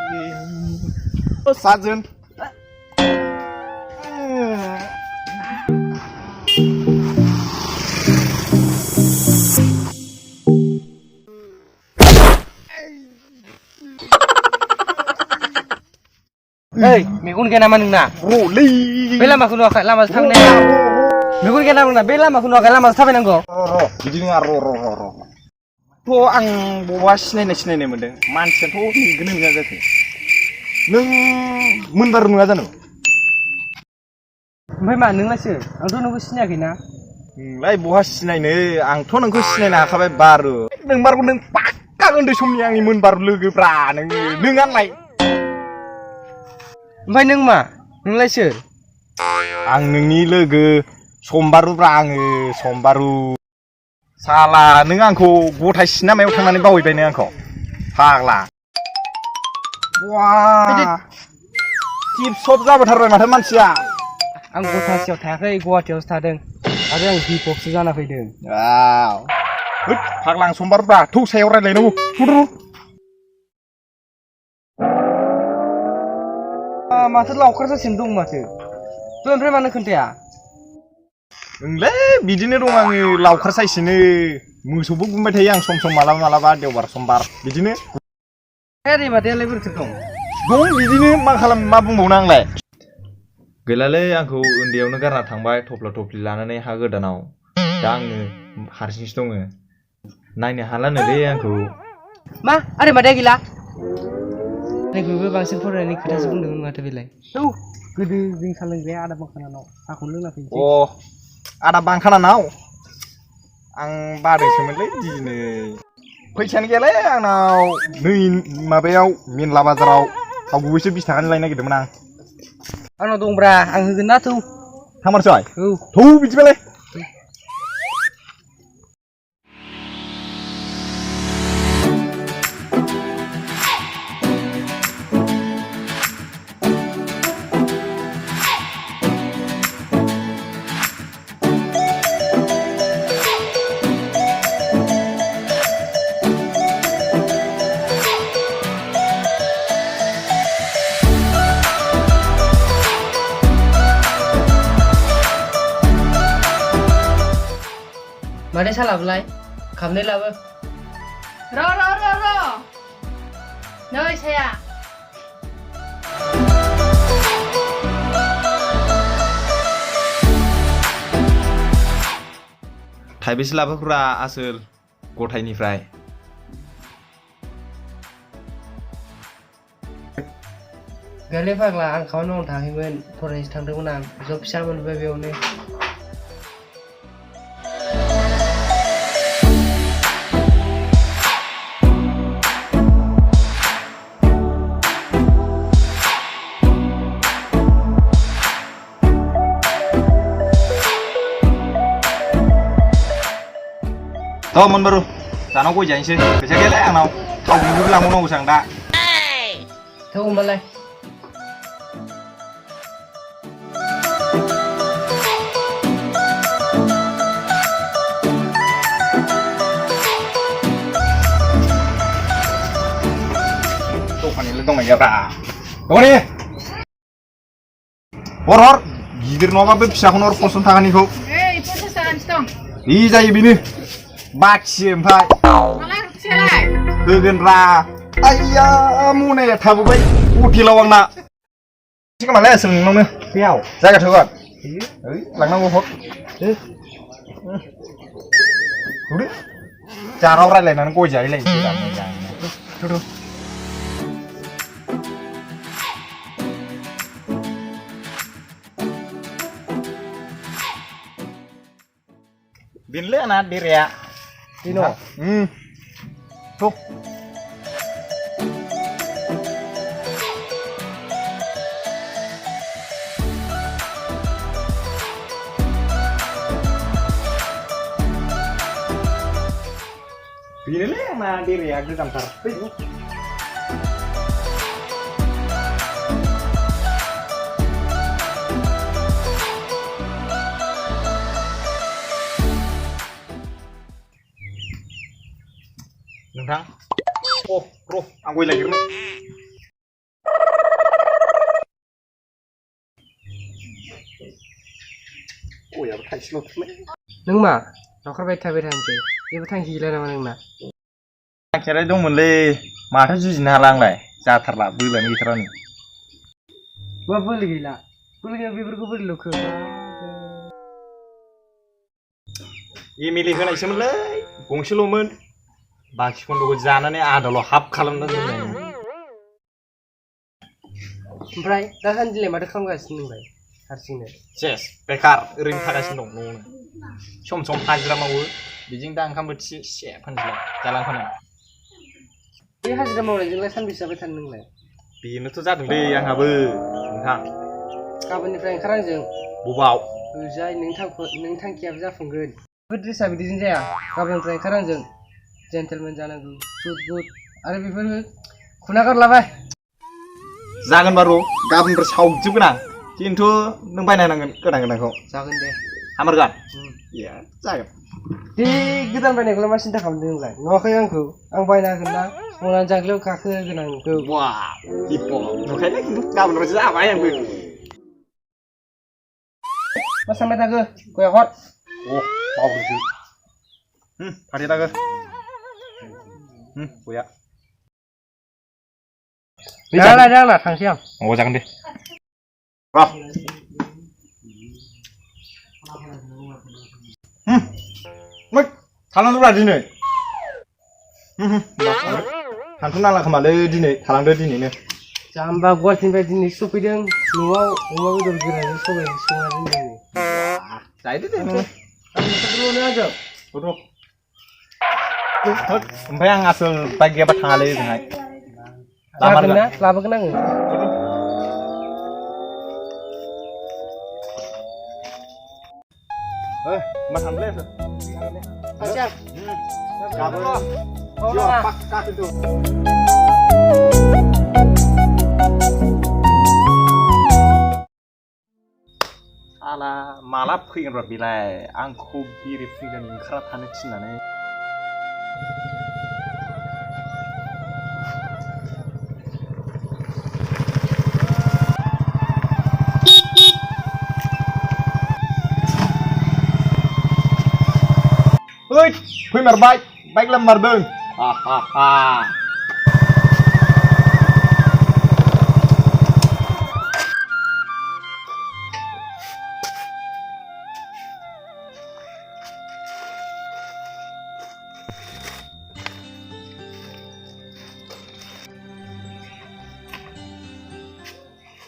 Sajen. Hey, megun kena mana nuna? Roli. Bela maku nuakai lama sampai nengko. Megun kena mana? Bela maku nuakai lama sampai nengko. Jadi nggak ro. Tuh ang bawa sinai mending. Mansen tuh gini aja sih. Neng menbar nunggu aja nu. Omae मा नोंलायसो आंथ' नोंखौ सिनायाखैना लाय बहा सिनायनो आंथ' नोंखौ सिनायनो हाखाबाय बारु नों बारगौ नों पाक्का उन्दै समनि आंनि मोनबारु लोगोब्रा नों आंलाय ओमफ्राय नों मा नोंलाय सोर आं नोंनि लोगो समबारुब्रा आङो समबारु साला नों आंखौ गथाय सिनेमायाव थांनानै बावहैबाय नों आंखौ फाग्ला वाह टिपसप जाबोथारबाय माथो मानसिया आं गथासेयाव थायाखै गुवाहाटीयावसो थादों आरो आं हिपहपसो जाना फैदों वाव होद फाग्ला आं समबारुब्रा थौ सायाव रायलायनांगौ माथो लावखार जासिनो दं माथो ओमफ्राय मानो खोन्थाया ओंलै बिदिनो दं आङो लावखार साइसनो मोसौबो गुमबाय थायो आं सम मालाबा देवबार समबार बिदिनो दैमादैयालाय बोरैथो दं बिदिनो मा बुंबावनो आंलाय गैलालै आंखौ उन्दैयावनो गारना थांबाय थफ्ला थफ्लि लानानै हा गोदानाव दा आङो हारसिंसो दङ नायनो हालानोलै आंखौ मा आरे मादैया गैला नैबेबो बांसिन फरायनायनि खोथासो बुंदोंमोन माथो बेलाय औ गोदो जों सालोंग्राया आदा बांखानानाव आंखौनो लोंना फैनोसै आदा बांखानानाव आं बादोंसोमोनलै दिनै फैसायानो गैयालै आंनाव नै माबायाव मेनला बाजाराव थाव गुबैसो 20 थाखानि लायनो नागिरदोंमोन आं आंनाव दंब्रा आं होगोन ना थौ थांमारसै औ थौ बिदिबालाय मादै सालाबलाय खामनै लाबो र' नै साया थाइबेसे लाबोफ्रा आसोल गथायनिफ्राय गैयालै फाग्ला आं खामानि मावनो थाङाखैमोन फरायनोसो थांदोंमोन आं जब फिसा मोनबाय बेयावनो मोनबारु दानाव गय जाहैनोसै फैसा गैयालै आंनाव थाव गुबैबो लांबावनांगौसो आं दा थौ होमबालाय दखानिलाय दंना गैयाब्रा दखानि हर गिदिर नङाबा बे फिसाखौनो हर 50 थाखानिखौ 50 थाखानिसो दं इ जायो बेनो बाखियो ओमफ्राय माला रुथियालाय होगोनब्रा आइया मनाया थाबोबाय हटेलाव आंना एसे खोमालाय आसोल नोंनावनो बेयाव जायगा थोगोन ओइ लांनांगौ हर थौदो जाराव रायलायनानै गय जाहैलायनोसै दा मोजांनो बेनोलै आंना देराया बेनो थौ बेनोलै आंना देराया गोजामथार नोंथां र' आं गय लायग्रोनो थाइसेल'थारलै नों मा न'खरबाय थाबाय थानोसै जेबो थांखि गैला नामा नोंना थांखियालाय दंमोनलै माथो जुजिनो हाला आंलाय जाथारला बोलोआनो गैथारानो मा बोलो गैला बोलो गैया बेफोरखौ बोरै लुखो एमएलए होनायसोमोनलै गंसेल'मोन बाखि खन्द'खौ जानानै आदाल' हाफ खालामना दोननाय ओमफ्राय दासान्दिलाय माथो खालामगासिनो नोंलाय हारसिंनो सेस बेकार ओरैनो थागासिनो दं न'आवनो सम सम हाजिरा मावो बेजों दा ओंखाम बोथिसे सेफानोसै जालांफानो बे हाजिरा मावनायजोंलाय सानबेसे जाबाय थानो नोंलाय बेनोथ' जादोंलै आंहाबो नोंथां गाबोननिफ्राय ओंखार आंजों बबाव जाय नों थांखियाबो जाफुंगोन बेफोर ड्रेसा बिदिजों जाया गाबोननिफ्राय ओंखार आंजों जेन्टेलमेन जानांगौ सुट बुट आरो बेफोरो खुना गारलाबाय जागोन बारु गाबोननिफ्राय सावजोबगोन आं खिन्थु नों बायना होनांगोन गोदान गोदानखौ जागोन दे हामारगोन जागोन बे गोदान बायनायखौलाय मा सिन्था खालामदों नोंलाय नुवाखै आंखौ आं बायना होगोन ना संनानै जांग्लियाव गाखोहोगोन आं नोंखौ वा हिप' नुखायनो खिन्थु गाबोननिफ्रायसो जाबाय आंबो मा सानबाय थाखो गया हर बावदोसो फाथै दागो गया लायदो आंना थांसै आं जागोन दे र' थालांदोब्रा दिनै थांथ' नांला खोमालै दिनै थालांदो दिनैनो जाम्बा गुवाहाटिनिफ्राय दिनै सफैदों न'आव अमा बेदर गोरानजों सबायजों संना दोनदों जाहैदो दे नोङो आं ओमफ्राय आं आसोल बाइक गैयाबा थाङालै ओजोंहाय जागोन ना लाबोगोन आङो मा सानलै थांसै आं गाबोन पाक्का खिन्थु आला माला फैगोनब्रा बेलाय आंखौ बेरे फुंजानि ओंखारना थानो थिननानै ओइ फैमारबाय बाइक लामारदों हा हा हा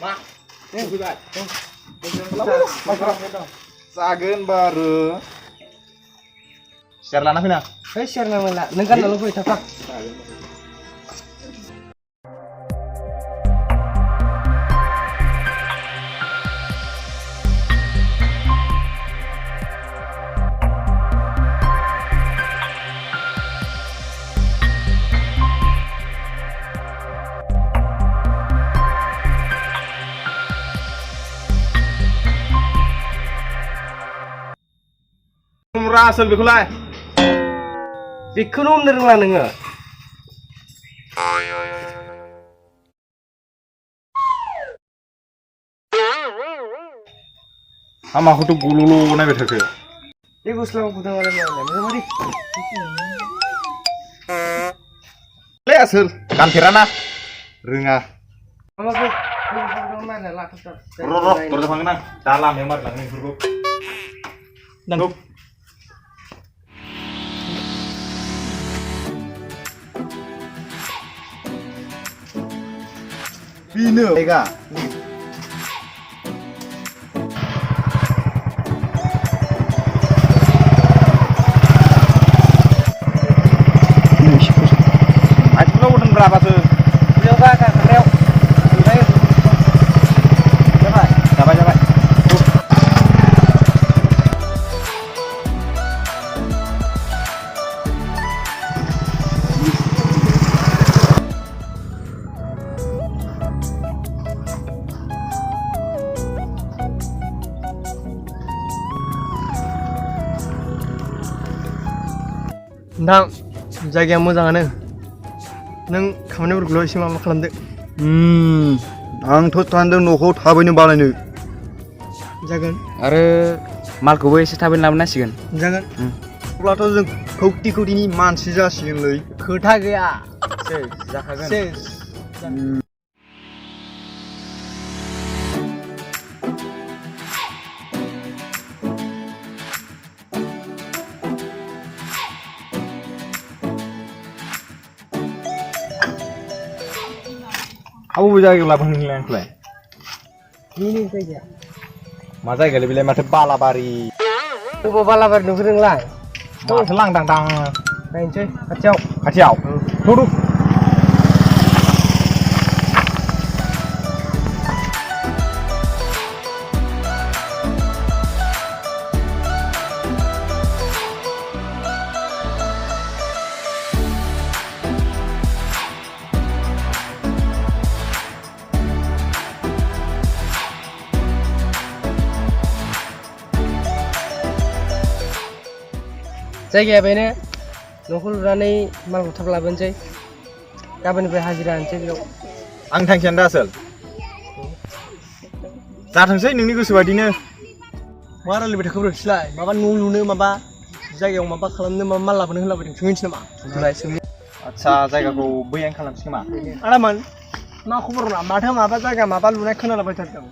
मा फैबाय जागोन बारु सियार लाना फैना सियार नांला नों गाननाल' फै थाफा आसोल बेखौलाय बेखौनो हमनो रोंला नोङो माखौथ' गल'ल' नायबाय थाखो बे गस्लाखौ गुदुं आरो मोजां ले आसोल गानफेराना रोङा माबाखौ दरजा फांगोन आं दा लामायाव मारिलाङो बेफोरखौ नांगौ बेनो जायगा आथिङाव होदोंब्रा बासो बेयाव गाखांनायाव जाबाय जाबाय जाबाय नोंथां जायगाया मोजाङानो नों खामानिफोरखौल' एसे माबा खालामदो आंथ' सानदों न'खौ थाबैनो बानायनो जागोन आरो मालखौबो एसे थाबैनो लाबोनांसिगोन जागोन अब्लाथ' जों कौटि कौटिनि मानसि जासिगोनलै खोथा गैया जाखागोन अबे जायगायाव लाबोनो नोंलाय आंखौलाय बेनि जायगाया मा जायगालै बेलाय माथो बालाबारि बबाव बालाबारि नुखो नोंलाय माथो लांदां नायनोसै खाथियाव थुदु जायगाया बेनो न'खौ लुनानै मालखौ थाब लाबोनोसै गाबोननिफ्राय हाजिरा होनोसै बेयाव आं थांखियानो दा आसोल जाथोंसै नोंनि गोसो बायदिनो मा रायलायबाय थाखो ब्रसिलाय माबा न' लुनो माबा जायगायाव माबा खालामनो माबा माल लाबोनो होनलाबायदों सोंहैनोसै नामा आदसा जायगाखौ बैयानो खालामसै खोमा आदामोन मा खबर ना माथो माबा जायगा माबा लुनाय खोनालाबाय थादों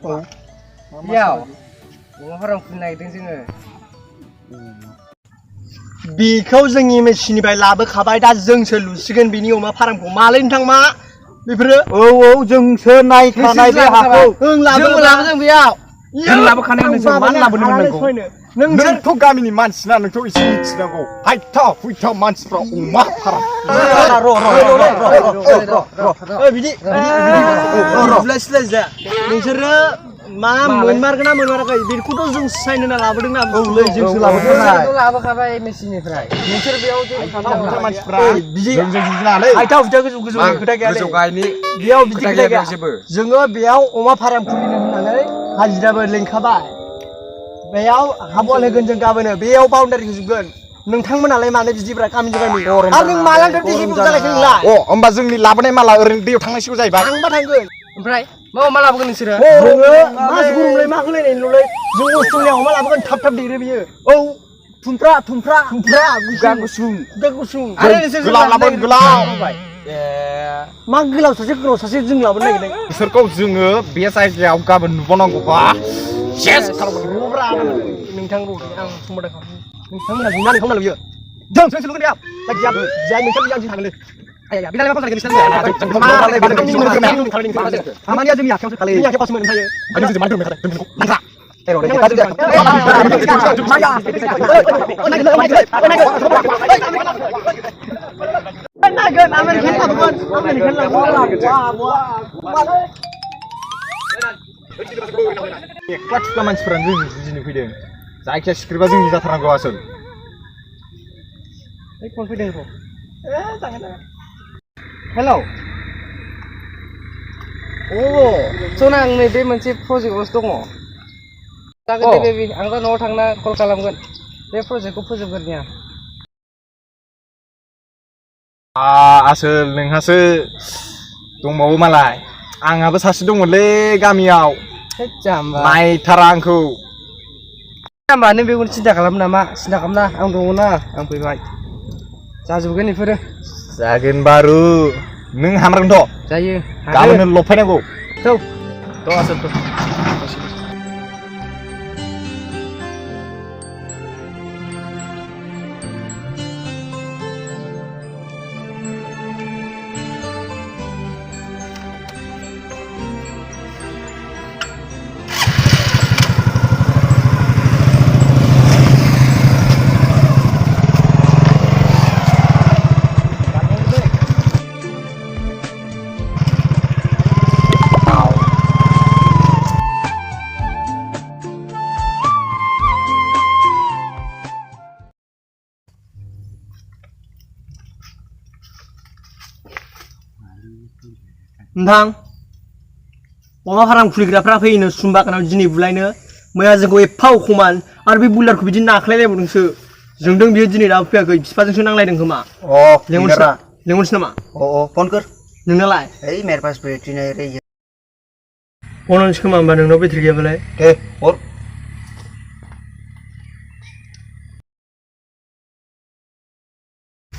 बेयाव अमा फार्म खुलिनो नागिरदों जोङो बेखौ जोंनि मेसिननिफ्राय लाबोखाबाय दा जोंसो लुसिगोन बिनि अमा फार्मखौ मालै नोंथां मा बेफोरो औ जोंसो नायखानाय बे हाखौ जोंबो लाबोदों बेयाव जों लाबोखानाय होनदों जों मानो लाबोनो मोननांगौ नोंथ' गामिनि मानसिना नोंथ' एसे मिथिनांगौ हायथा मानसिफ्रा अमा फार्म बिदि बुलायसुलाय जाया नोंसोरो मा मोनमारगोन ना मोनमाराखै बेखौथ' जों साइन होना लाबोदों ना जोंसो लाबोखाबाय मेसिननिफ्राय नोंसोर बेयाव मानसिफ्रा हायथा हुथा गोजौ खोथा गैया बेयाव बिदि खोथा गैया जोङो बेयाव अमा फार्म खुलिनो होननानै हाजिराबो लिंखाबाय बेयाव हाबवाल होगोन जों गाबोनो बेयाव बाउन्डारि होजोबगोन नोंथांमोनालाय मानो बिदिब्रा गामिनि आरो नों मालांथो दैखौ जालायखै नोंलाय होमबा जोंनि लाबोनाय माला ओरैनो दैयाव थांनांसिगौ जाहैबाय थांबा थांगोन ओमफ्राय मा लाबोगोन नोंसोरो जोङो मा गरमलाय मा होलायनाय नुलाय जों अस्ट्रेलियाव अमा लाबोगोन थाब देरो बियो औ थुमफ्रा गुसुं आरो नोंसोर गोलाव लाबोगोन गोलाव मा गोलाव सासे गोलाव सासे जों लाबोनो नागिरदों बिसोरखौ जोङो बे जायगायाव गाबोन नुबावनांगौबा सेस खालामगोन नोंथां आं समबार नोंथांमोना जुना नोंथांमोना बियो जों सोर लुगोन बेयाव जाय नोंसोर जों थांगोन बिदालाय मा खालामगोन खामानिया जोंनि आखायावसो खालि जोंनि आखायाव मोननो एक्ला थुख्ला मानसिफोरानो जों बुजिनो फैदों जायखिया सिख्रिबा जोंनि जाथारनांगौ आसोल फन फैदों र' हेलौ सना आं नै बे मोनसे प्रजेक्टआवसो दङ जागोन दे बेबि आं दा न'आव थांना कल खालामगोन बे प्रजेक्टखौ फोजोबगोन निया आसोल नोंहासो दंबावो मालाय आंहाबो सासे दंमोनलै गामियाव नायथारा आंखौ होमबा नों बेखौनो सिन्था खालाम नामा सिन्था खालामना आं दङना आं फैबाय जाजोबगोन बेफोरो जागोन बारु नों हामरगोनथ' जायो गाबोननो लफायनांगौ थ' आसोल नोंथां अमा फार्म खुलिग्राफ्रा फैनो सुमबागानाव दिनै बुलायनो मैया जोंखौ एफा अखमान आरो बे बुलारखौ बिदि नाख्लायलायबावदोंसो जोंदों बियो दिनै दाबो फैयाखै बिफाजोंसो नांलायदों खोमा लेंहरसै नामा फोन कर नोंनालाय मेरे पास बैटरी नहीं रही है फन होनसै खोमा होमबा नोंनाव बेटारि गैयाबालाय दे हर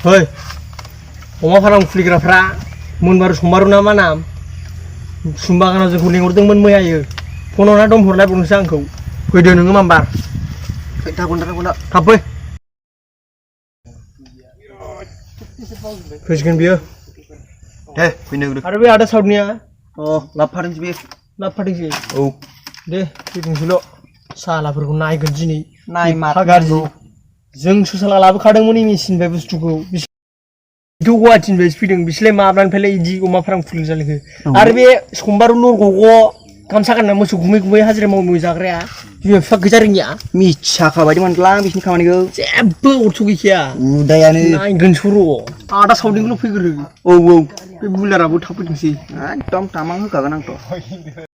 Hei, Oma Farm खुलिग्राफ्रा मोनबारु समबारु ना मा नाम सुम्बागानाव जोंखौ लिंहरदोंमोन मैयायो फन हरना दम हरलायबावनोसै आंखौ फैदो नोङो मामबार थाब फै फैसिगोन बियो दे फैनो होदो आरो बे आदा साउथनिया लाबफादोंसै बेयो लाबोफादोंसै औ दे फैदोंसैल' सालाफोरखौ नायगोन दिनै नाय एफा गाज्रि जोंसो साला लाबोखादोंमोन मेसिननिफ्राय बुस्थुखौ बिथ' गुवाहाटिनिफ्रायसो फैदों बिसोरलाय माब्लानिफ्रायलाय इदि अमा फार्म खुलिनो जालायखो आरो बे समबार नरग'ग' गामसा गानना मोसौ गुमै गुमै हाजिरा मावै जाग्राया बिमा बिफा गैजा रोङिया मिथियाखा बायदि मोनलां बिसिनि खामानिखौ जेबो अर्थ' गैखाया उदायानो नायगोनसो र' आदा साउथनिखौल' फैग्रो औ बे बुलाराबो थाब फैथोंसै एकदम तामां होखागोन आंथ'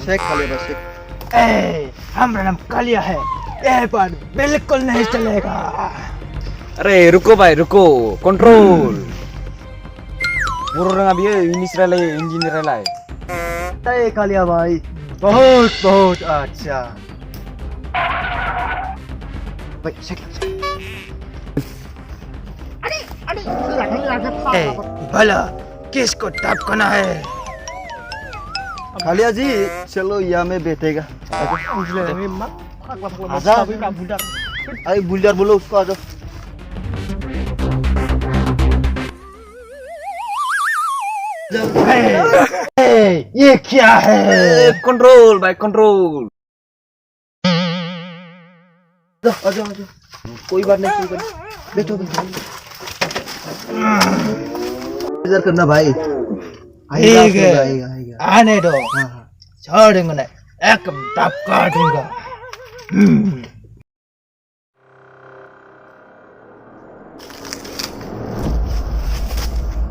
चेक खाली बस हमारा नाम कालिया है ये पर बिल्कुल नहीं चलेगा अरे रुको भाई रुको कंट्रोल बर' रोङा बियो इंलिस रायलायो इंजिनियर रायलाय ए कालिया भाई बहुत बहुत अच्छा भाई चेक भला किसको टपकना है कालिया जी चलो यहाँ में बैठेगा आजा अरे बुल्डर बोलो उसको आजा ये क्या है कंट्रोल भाई कंट्रोल आजा आजा कोई बात नहीं बैठो बैठो इधर करना भाई ठीक है आने दो छोड़ेंगे नहीं एकदम टप काटूंगा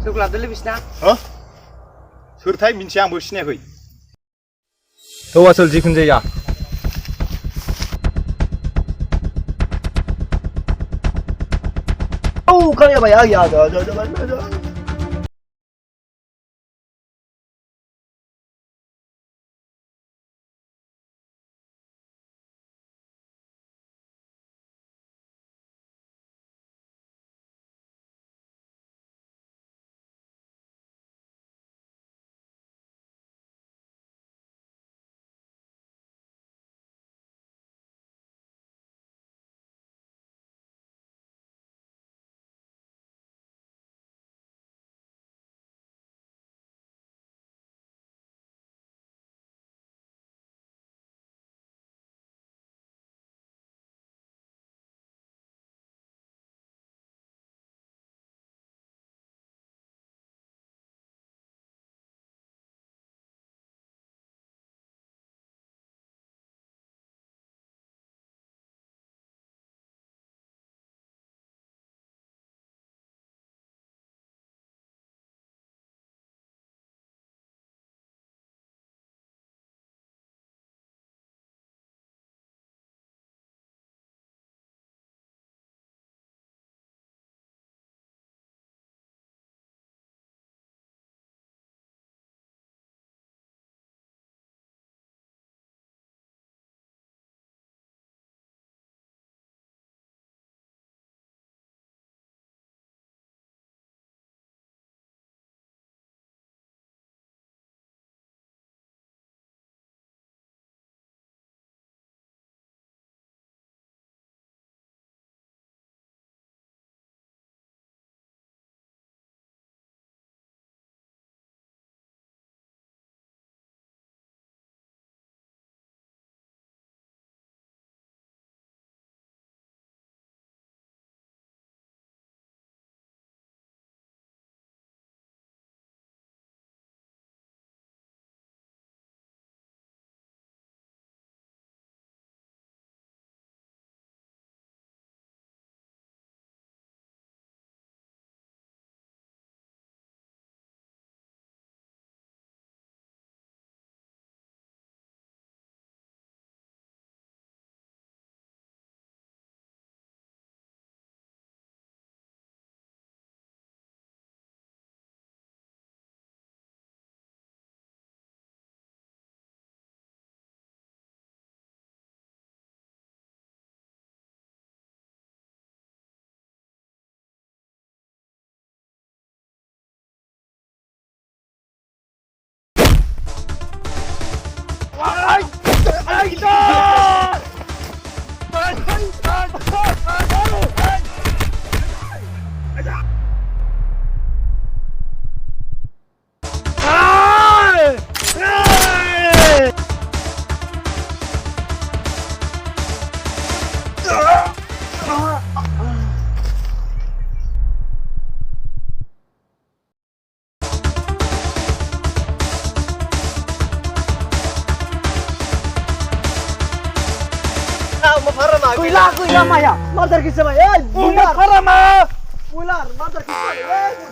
सोरखौ लाबोदोंलै बिसिना सोरथाय मिन्थिया आंबो सिनायाखै थौ आसोल जिखुनु जाया कालिया भाई आ गया आजा gila maya. Mother kisah maya. Uma Farm Ular, mother kisah.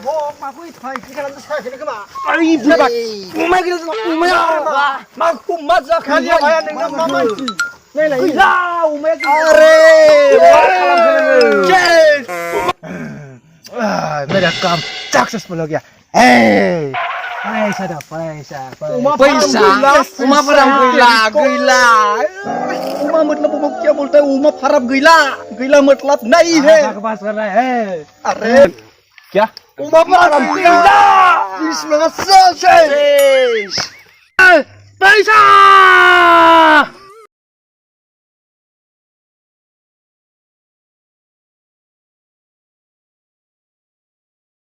Bok, maku ithai kikaran saya sini kema. Ai budak. Uma gila uma ya. Maku mazak kalian maya dengan mama sih. Gila, uma gila. मेरा काम successful हो गया पैसा पैसा Oma Farm gila. उमा मतलब वो क्या बोलता है उमा फार्म गीला गीला मतलब नहीं है बकवास कर रहा है अरे क्या उमा फार्म गीला इसमें पैसा